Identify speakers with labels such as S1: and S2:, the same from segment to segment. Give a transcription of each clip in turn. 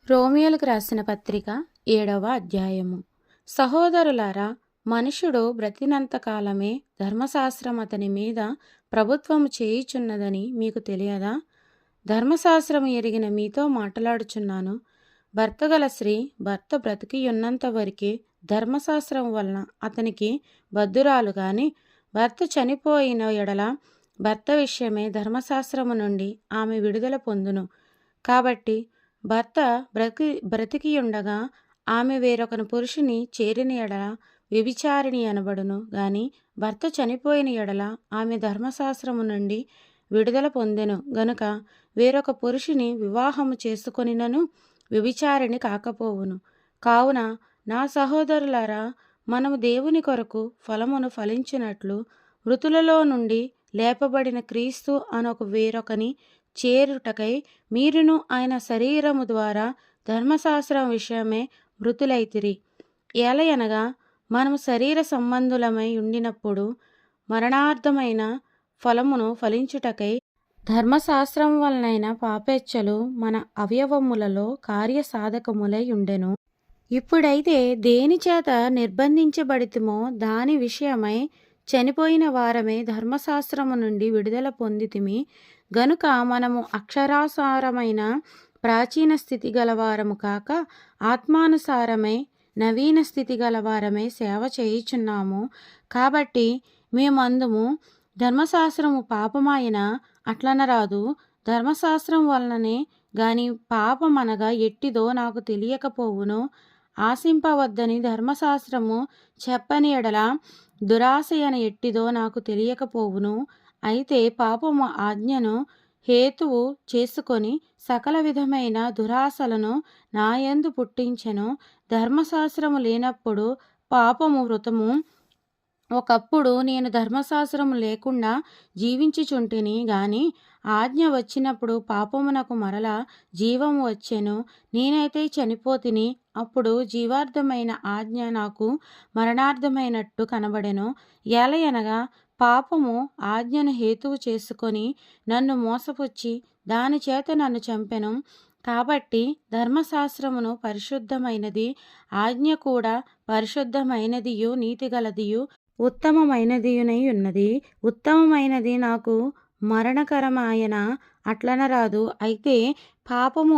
S1: రోమియోలకు రాసిన పత్రిక 7వ అధ్యాయము. సహోదరులారా, మనుష్యుడు బ్రతికినంత కాలమే ధర్మశాస్త్రం అతని మీద ప్రభుత్వము చేయుచున్నదని మీకు తెలియదా? ధర్మశాస్త్రము ఎరిగిన మీతో మాట్లాడుచున్నాను. భర్తగల స్త్రీ భర్త బ్రతికియున్నంత వరకే ధర్మశాస్త్రం వలన అతనికి బద్ధురాలు గాని, భర్త చనిపోయిన ఎడల భర్త విషయమే ధర్మశాస్త్రము నుండి ఆమె విడుదల పొందును. కాబట్టి భర్త బ్రతికియుండగా ఆమె వేరొకని పురుషుని చేరిన ఎడల వ్యభిచారిణి అనబడును గాని, భర్త చనిపోయిన ఎడల ఆమె ధర్మశాస్త్రము నుండి విడుదల పొందెను గనుక వేరొక పురుషుని వివాహము చేసుకొనినను వ్యభిచారిణి కాకపోవును. కావున నా సహోదరులారా, మనము దేవుని కొరకు ఫలమును ఫలించినట్లు మృతులలో నుండి లేపబడిన క్రీస్తు అనొక వేరొకని చేరుటకై మీరును ఆయన శరీరము ద్వారా ధర్మశాస్త్రం విషయమే మృతులైతిరి. ఏలయనగా మనము శరీర సంబంధులమై ఉండినప్పుడు మరణార్థమైన ఫలమును ఫలించుటకై ధర్మశాస్త్రం వలనైన పాపేచ్ఛలు మన అవయవములలో కార్యసాధకములై ఉండెను. ఇప్పుడైతే దేని చేత నిర్బంధించబడితిమో దాని విషయమై చనిపోయిన వారమే ధర్మశాస్త్రము నుండి విడుదల పొందితిమి గనుక మనము అక్షరాసారమైన ప్రాచీన స్థితి గలవారము కాక ఆత్మానుసారమై నవీన స్థితి గలవారమే సేవ చేయుచున్నాము. కాబట్టి మేమందుము, ధర్మశాస్త్రము పాపమాయన అట్లనరాదు, ధర్మశాస్త్రం వలననే గాని పాపమనగా ఎట్టిదో నాకు తెలియకపోవును. ఆశింపవద్దని ధర్మశాస్త్రము చెప్పని ఎడల దురాశయన ఎట్టిదో నాకు తెలియకపోవును. అయితే పాపము ఆజ్ఞను హేతువు చేసుకొని సకల విధమైన దురాశలను నాయందు పుట్టించెను. ధర్మశాస్త్రము లేనప్పుడు పాపము వృతము. ఒకప్పుడు నేను ధర్మశాస్త్రము లేకుండా జీవించుచుంటిని గాని ఆజ్ఞ వచ్చినప్పుడు పాపమునకు మరల జీవము వచ్చెను. నేనైతే చనిపోతిని. అప్పుడు జీవార్థమైన ఆజ్ఞ నాకు మరణార్థమైనట్టు కనబడెను. ఏలయనగా పాపము ఆజ్ఞను హేతువు చేసుకొని నన్ను మోసపుచ్చి దాని చేత నన్ను చంపెను. కాబట్టి ధర్మశాస్త్రమును పరిశుద్ధమైనది, ఆజ్ఞ కూడా పరిశుద్ధమైనదియు నీతిగలదియు ఉత్తమమైనదియునై ఉన్నది. ఉత్తమమైనది నాకు మరణకరమాయన అట్లనరాదు. అయితే పాపము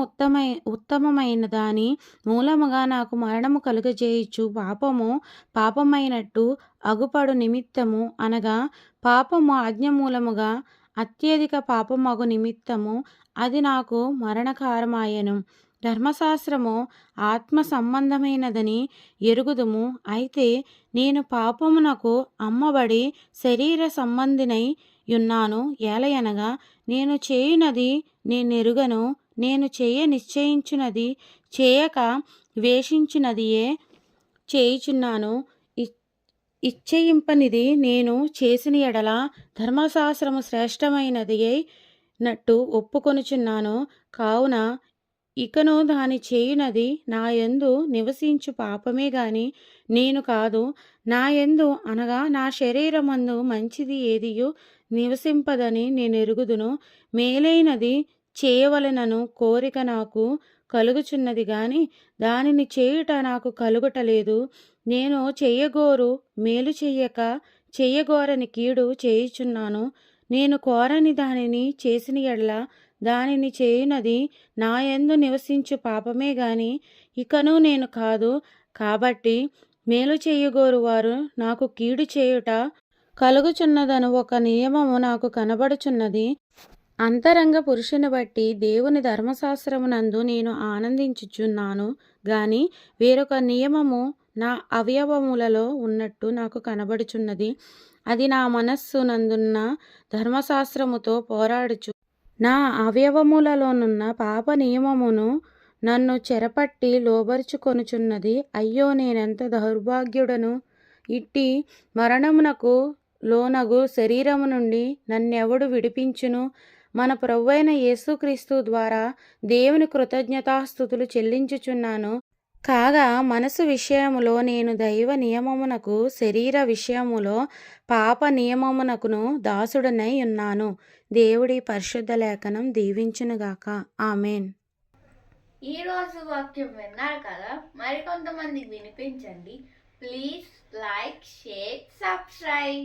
S1: ఉత్తమమైన దాని మూలముగా నాకు మరణము కలుగజేయుచు పాపము పాపమైనట్టు అగుపడు నిమిత్తము, అనగా పాపము ఆజ్ఞ మూలముగా అత్యధిక పాపమగు నిమిత్తము అది నాకు మరణకారమాయెను. ధర్మశాస్త్రము ఆత్మ సంబంధమైనదని ఎరుగుదుము. అయితే నేను పాపమునకు అమ్మబడి శరీర సంబంధినై యున్నాను. ఏలయనగా నేను చేయునది నేనెరుగను, నేను చేయ నిశ్చయించున్నది చేయక ద్వేషించున్నదియే చేయుచున్నాను. ఇచ్చయింపనిది నేను చేసిన ఎడల ధర్మశాస్త్రము శ్రేష్టమైనది అయినట్టు ఒప్పుకొనుచున్నాను. కావున ఇకను దాని చేయునది నా యందు నివసించు పాపమే గాని నేను కాదు. నా యందు అనగా నా శరీరమందు మంచిది ఏదియో నివసింపదని నేను ఎరుగుదును. మేలైనది చేయవలెనను కోరిక నాకు కలుగుచున్నది గాని దానిని చేయుట నాకు కలుగుటలేదు. నేను చెయ్యగోరు మేలు చెయ్యక చెయ్యగోరని కీడు చేయుచున్నాను. నేను కోరని దానిని చేసిన ఎడల దానిని చేయునది నా యందు నివసించు పాపమే గాని ఇకను నేను కాదు. కాబట్టి మేలు చేయగోరు వారు నాకు కీడు చేయుట కలుగుచున్నదను ఒక నియమము నాకు కనబడుచున్నది. అంతరంగ పురుషుని బట్టి దేవుని ధర్మశాస్త్రమునందు నేను ఆనందించుచున్నాను గాని వేరొక నియమము నా అవయవములలో ఉన్నట్టు నాకు కనబడుచున్నది. అది నా మనస్సునందున్న ధర్మశాస్త్రముతో పోరాడుచు నా అవయవములలోనున్న పాప నియమమును నన్ను చెరపట్టి లోబరుచుకొనుచున్నది. అయ్యో, నేనెంత దౌర్భాగ్యుడను! ఇట్టి మరణమునకు లోనగు శరీరము నుండి నన్నెవడు విడిపించును? మన ప్రభువైన యేసుక్రీస్తు ద్వారా దేవుని కృతజ్ఞతాస్తుతులు చెల్లించుచున్నాను. కాగా మనసు విషయములో నేను దైవ నియమమునకు, శరీర విషయములో పాప నియమమునకును దాసుడనై ఉన్నాను. దేవుడి పరిశుద్ధ లేఖనం దీవించునుగాక. ఆమెన్.
S2: ఈరోజు వాక్యం విన్నారు కదా, మరికొంతమందికి వినిపించండి. Please like, share, subscribe.